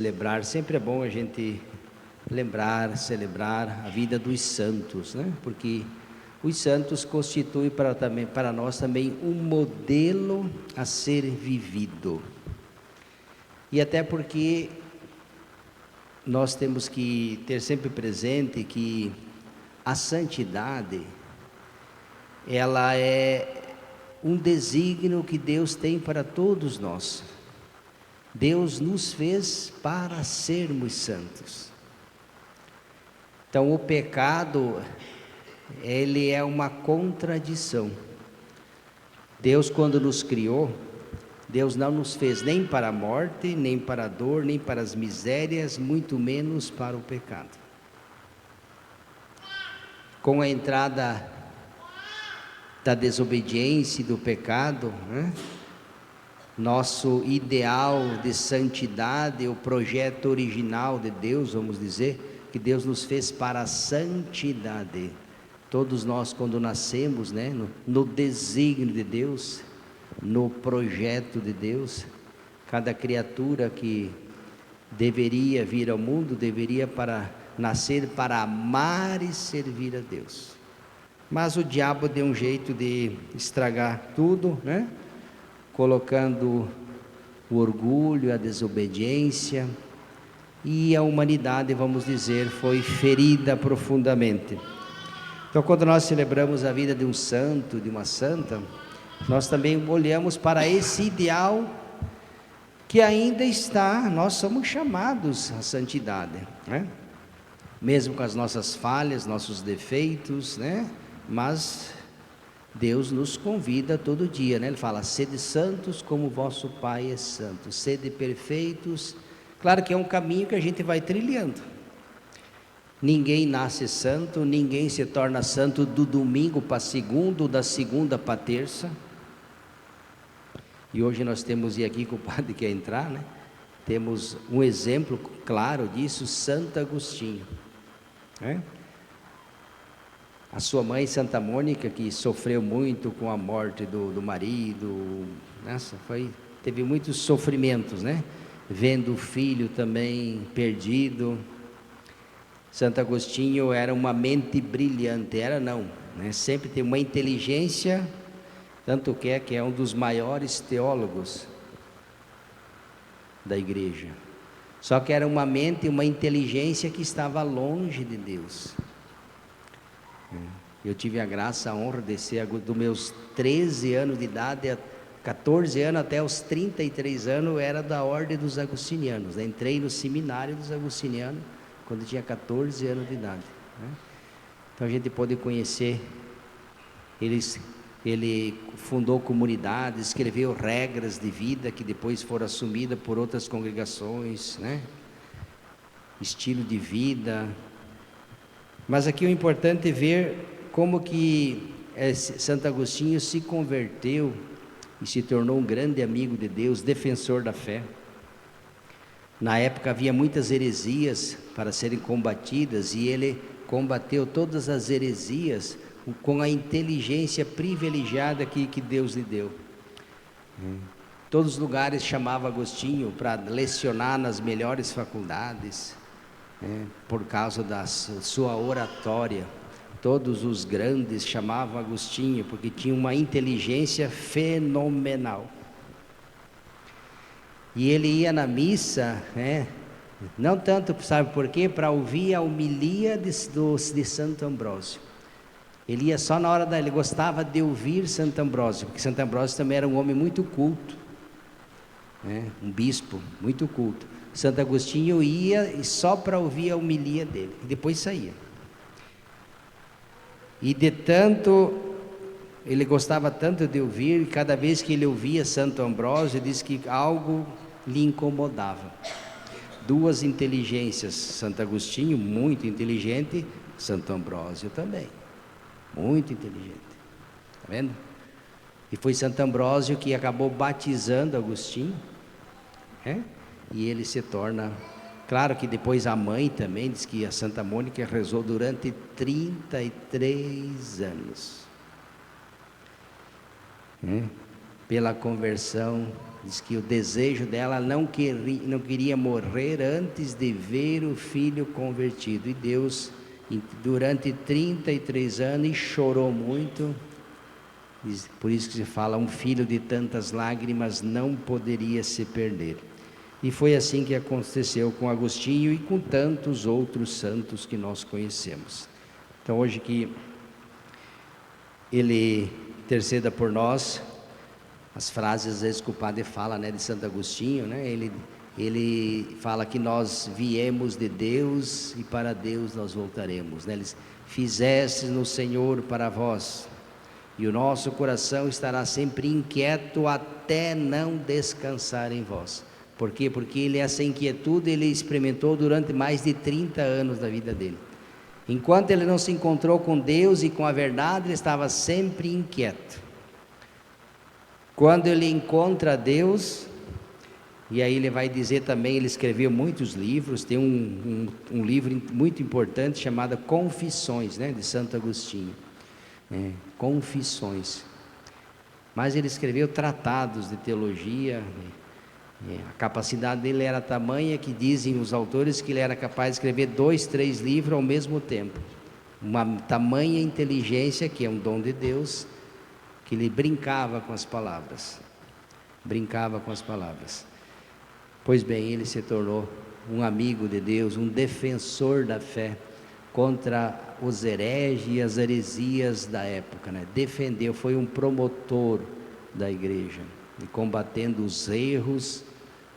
Celebrar, sempre é bom a gente lembrar, celebrar a vida dos santos, né? Porque os santos constituem para nós também um modelo a ser vivido. E até porque nós temos que ter sempre presente que a santidade, ela é um desígnio que Deus tem para todos nós. Deus nos fez para sermos santos. Então o pecado, ele é uma contradição. Deus, quando nos criou, Deus não nos fez nem para a morte, nem para a dor, nem para as misérias, muito menos para o pecado. Com a entrada da desobediência e do pecado, né? Nosso ideal de santidade, o projeto original de Deus, vamos dizer, que Deus nos fez para a santidade. Todos nós, quando nascemos, né, no desígnio de Deus, no projeto de Deus, cada criatura que deveria vir ao mundo, deveria nascer para amar e servir a Deus. Mas o diabo deu um jeito de estragar tudo, né? Colocando o orgulho, a desobediência, e a humanidade, vamos dizer, foi ferida profundamente. Então, quando nós celebramos a vida de um santo, de uma santa, nós também olhamos para esse ideal que ainda está, nós somos chamados à santidade, né? Mesmo com as nossas falhas, nossos defeitos, né? Mas Deus nos convida todo dia, né? Ele fala: sede santos como vosso Pai é santo, sede perfeitos. Claro que é um caminho que a gente vai trilhando. Ninguém nasce santo, ninguém se torna santo do domingo para segundo, da segunda para terça. E hoje nós temos, e aqui que o padre quer entrar, né? Temos um exemplo claro disso, Santo Agostinho, né? A sua mãe, Santa Mônica, que sofreu muito com a morte do marido, teve muitos sofrimentos, né? Vendo o filho também perdido. Santo Agostinho era uma mente brilhante, né? Sempre tem uma inteligência, tanto que é um dos maiores teólogos da igreja. Só que era uma mente e uma inteligência que estava longe de Deus. Eu tive a graça, a honra de ser dos meus 13 anos de idade, 14 anos até os 33 anos, eu era da ordem dos agostinianos, né? Entrei no seminário dos agostinianos quando tinha 14 anos de idade, né? Então a gente pode conhecer, ele fundou comunidades, escreveu regras de vida que depois foram assumidas por outras congregações, né? Estilo de vida. Mas aqui o importante é ver como que Santo Agostinho se converteu e se tornou um grande amigo de Deus, defensor da fé. Na época havia muitas heresias para serem combatidas, e ele combateu todas as heresias com a inteligência privilegiada que Deus lhe deu. Todos os lugares chamava Agostinho para lecionar nas melhores faculdades, por causa da sua oratória. Todos os grandes chamavam Agostinho, porque tinha uma inteligência fenomenal. E ele ia na missa, não tanto, sabe por quê? Para ouvir a homilia de Santo Ambrósio. Ele ia só na hora ele gostava de ouvir Santo Ambrósio, porque Santo Ambrósio também era um homem muito culto, um bispo muito culto. Santo Agostinho ia só para ouvir a homilia dele, e depois saía. E de tanto, ele gostava tanto de ouvir, cada vez que ele ouvia Santo Ambrósio, disse que algo lhe incomodava. Duas inteligências, Santo Agostinho, muito inteligente, Santo Ambrósio também, muito inteligente, está vendo? E foi Santo Ambrósio que acabou batizando Agostinho, e ele se torna... Claro que depois a mãe também diz que a Santa Mônica rezou durante 33 anos, pela conversão Diz que o desejo dela não queria morrer antes de ver o filho convertido. E Deus, durante 33 anos, e chorou muito. Por isso que se fala, um filho de tantas lágrimas não poderia se perder. E foi assim que aconteceu com Agostinho e com tantos outros santos que nós conhecemos. Então hoje que ele interceda por nós, as frases às vezes que o padre fala, né, de Santo Agostinho, né, ele fala que nós viemos de Deus e para Deus nós voltaremos, né? Eles fizeste no Senhor para vós, e o nosso coração estará sempre inquieto até não descansar em vós. Por quê? Porque essa inquietude ele experimentou durante mais de 30 anos da vida dele. Enquanto ele não se encontrou com Deus e com a verdade, ele estava sempre inquieto. Quando ele encontra Deus, e aí ele vai dizer também, ele escreveu muitos livros, tem um livro muito importante chamado Confissões, né, de Santo Agostinho. Confissões. Mas ele escreveu tratados de teologia. A capacidade dele era tamanha que dizem os autores que ele era capaz de escrever 2, 3 livros ao mesmo tempo. Uma tamanha inteligência, que é um dom de Deus, que ele brincava com as palavras. Pois bem, ele se tornou um amigo de Deus, um defensor da fé contra os hereges e as heresias da época, né? Defendeu, foi um promotor da igreja, e combatendo os erros,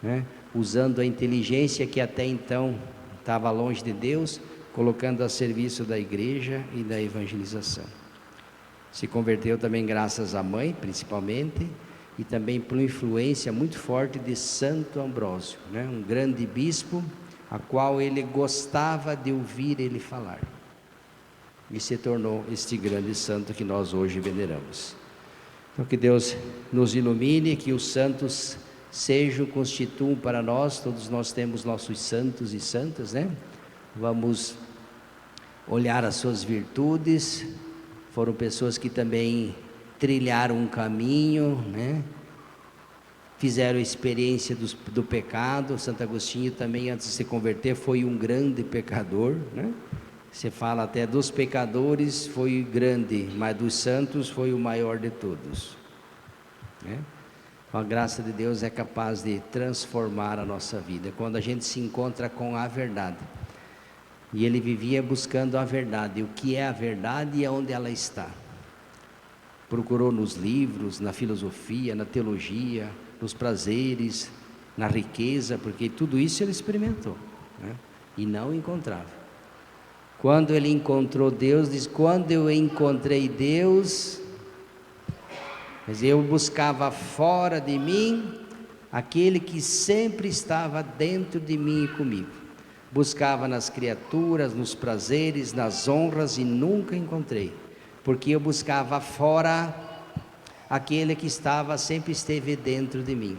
né? Usando a inteligência que até então estava longe de Deus, colocando a serviço da igreja e da evangelização. Se converteu também graças à mãe, principalmente, e também por uma influência muito forte de Santo Ambrósio, né? Um grande bispo, a qual ele gostava de ouvir ele falar, e se tornou este grande santo que nós hoje veneramos. Então que Deus nos ilumine, que os santos constituam para nós, todos nós temos nossos santos e santas, né? Vamos olhar as suas virtudes. Foram pessoas que também trilharam um caminho, né? Fizeram a experiência do pecado. Santo Agostinho também, antes de se converter, foi um grande pecador, né? Você fala até dos pecadores foi grande, mas dos santos foi o maior de todos, né? A graça de Deus é capaz de transformar a nossa vida, quando a gente se encontra com a verdade. E ele vivia buscando a verdade, o que é a verdade e aonde ela está. Procurou nos livros, na filosofia, na teologia, nos prazeres, na riqueza, porque tudo isso ele experimentou, né? E não encontrava. Quando ele encontrou Deus, diz, quando eu encontrei Deus, mas eu buscava fora de mim aquele que sempre estava dentro de mim e comigo. Buscava nas criaturas, nos prazeres, nas honras, e nunca encontrei, porque eu buscava fora aquele que sempre esteve dentro de mim.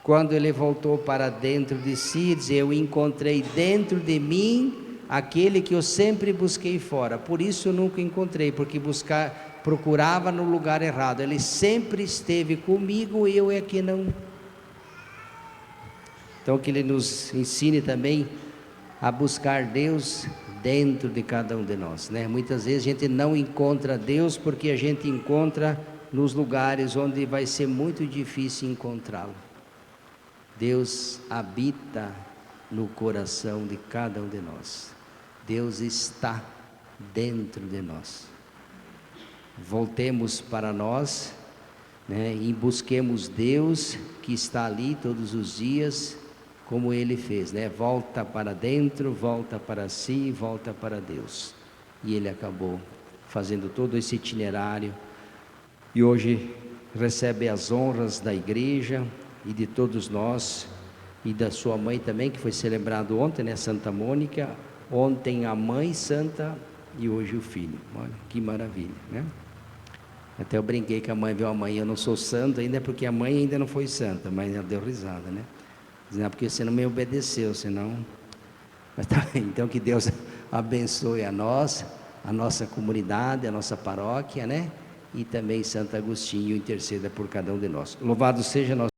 Quando ele voltou para dentro de si, diz, eu encontrei dentro de mim aquele que eu sempre busquei fora. Por isso eu nunca encontrei, porque procurava no lugar errado. Ele sempre esteve comigo, eu é que não. Então que ele nos ensine também a buscar Deus dentro de cada um de nós, né? Muitas vezes a gente não encontra Deus porque a gente encontra nos lugares onde vai ser muito difícil encontrá-lo. Deus habita no coração de cada um de nós. Deus está dentro de nós. Voltemos para nós, né, e busquemos Deus que está ali todos os dias, como ele fez, né? Volta para dentro, volta para si, volta para Deus. E ele acabou fazendo todo esse itinerário, e hoje recebe as honras da igreja e de todos nós, e da sua mãe também, que foi celebrado ontem, né? Santa Mônica, ontem a mãe santa e hoje o filho. Olha que maravilha, né? Até eu brinquei com a mãe, viu, a mãe, eu não sou santo ainda, porque a mãe ainda não foi santa, mas ela deu risada, né? Dizendo, porque você não me obedeceu, senão... Mas tá bem, então que Deus abençoe a nós, a nossa comunidade, a nossa paróquia, né? e também Santo Agostinho interceda por cada um de nós. Louvado seja nosso